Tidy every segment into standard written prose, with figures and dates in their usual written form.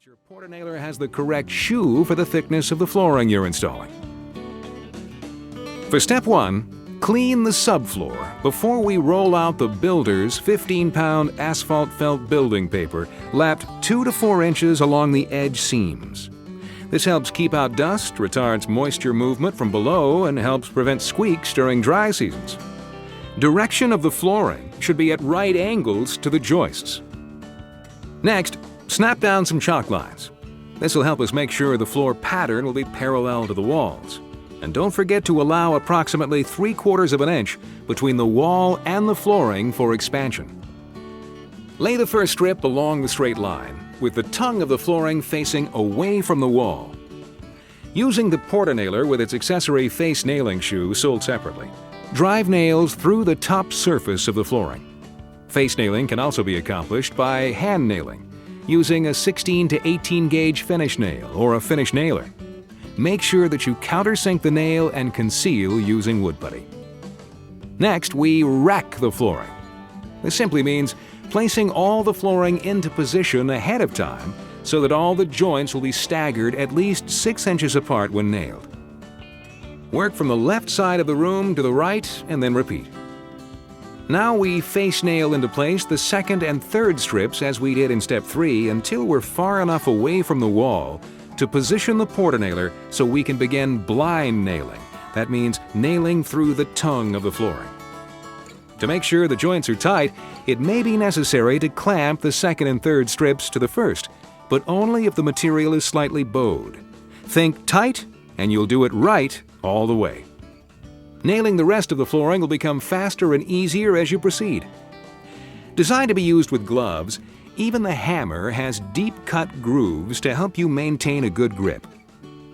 Your Portanailer has the correct shoe for the thickness of the flooring you're installing. For step 1, clean the subfloor before we roll out the builder's 15-pound asphalt felt building paper lapped 2 to 4 inches along the edge seams. This helps keep out dust, retards moisture movement from below, and helps prevent squeaks during dry seasons. Direction of the flooring should be at right angles to the joists. Next, snap down some chalk lines. This will help us make sure the floor pattern will be parallel to the walls. And don't forget to allow approximately 3/4 of an inch between the wall and the flooring for expansion. Lay the first strip along the straight line, with the tongue of the flooring facing away from the wall. Using the Portanailer with its accessory face nailing shoe sold separately, drive nails through the top surface of the flooring. Face nailing can also be accomplished by hand nailing, using a 16 to 18 gauge finish nail or a finish nailer. Make sure that you countersink the nail and conceal using wood putty. Next, we rack the flooring. This simply means placing all the flooring into position ahead of time so that all the joints will be staggered at least 6 inches apart when nailed. Work from the left side of the room to the right and then repeat. Now we face nail into place the second and third strips as we did in step 3 until we're far enough away from the wall to position the Portanailer so we can begin blind nailing. That means nailing through the tongue of the flooring. To make sure the joints are tight, it may be necessary to clamp the second and third strips to the first, but only if the material is slightly bowed. Think tight, and you'll do it right all the way. Nailing the rest of the flooring will become faster and easier as you proceed. Designed to be used with gloves, even the hammer has deep-cut grooves to help you maintain a good grip.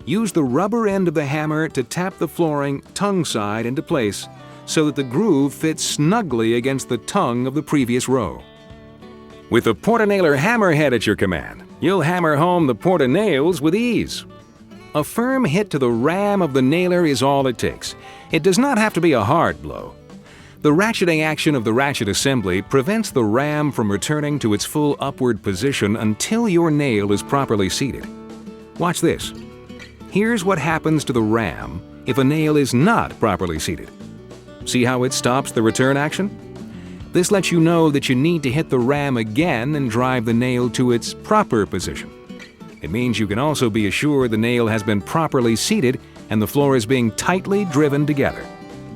Use the rubber end of the hammer to tap the flooring tongue side into place so that the groove fits snugly against the tongue of the previous row. With the Portanailer hammerhead at your command, you'll hammer home the Portanails with ease. A firm hit to the ram of the nailer is all it takes. It does not have to be a hard blow. The ratcheting action of the ratchet assembly prevents the ram from returning to its full upward position until your nail is properly seated. Watch this. Here's what happens to the ram if a nail is not properly seated. See how it stops the return action? This lets you know that you need to hit the ram again and drive the nail to its proper position. It means you can also be assured the nail has been properly seated and the floor is being tightly driven together.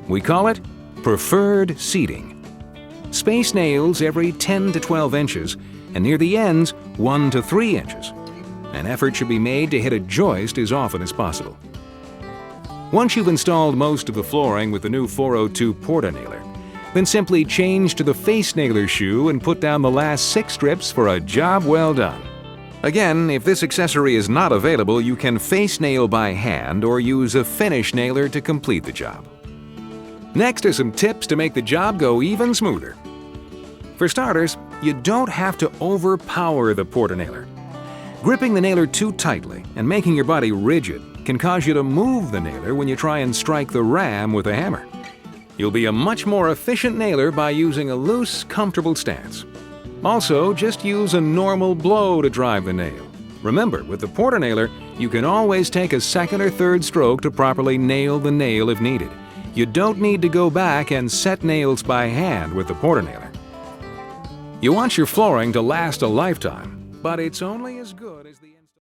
We call it preferred seating. Space nails every 10 to 12 inches and near the ends 1 to 3 inches. An effort should be made to hit a joist as often as possible. Once you've installed most of the flooring with the new 402 Portanailer, then simply change to the face nailer shoe and put down the last 6 strips for a job well done. Again, if this accessory is not available, you can face nail by hand or use a finish nailer to complete the job. Next are some tips to make the job go even smoother. For starters, you don't have to overpower the Portanailer. Gripping the nailer too tightly and making your body rigid can cause you to move the nailer when you try and strike the ram with a hammer. You'll be a much more efficient nailer by using a loose, comfortable stance. Also, just use a normal blow to drive the nail. Remember, with the Portanailer, you can always take a second or third stroke to properly nail the nail if needed. You don't need to go back and set nails by hand with the Portanailer. You want your flooring to last a lifetime, but it's only as good as the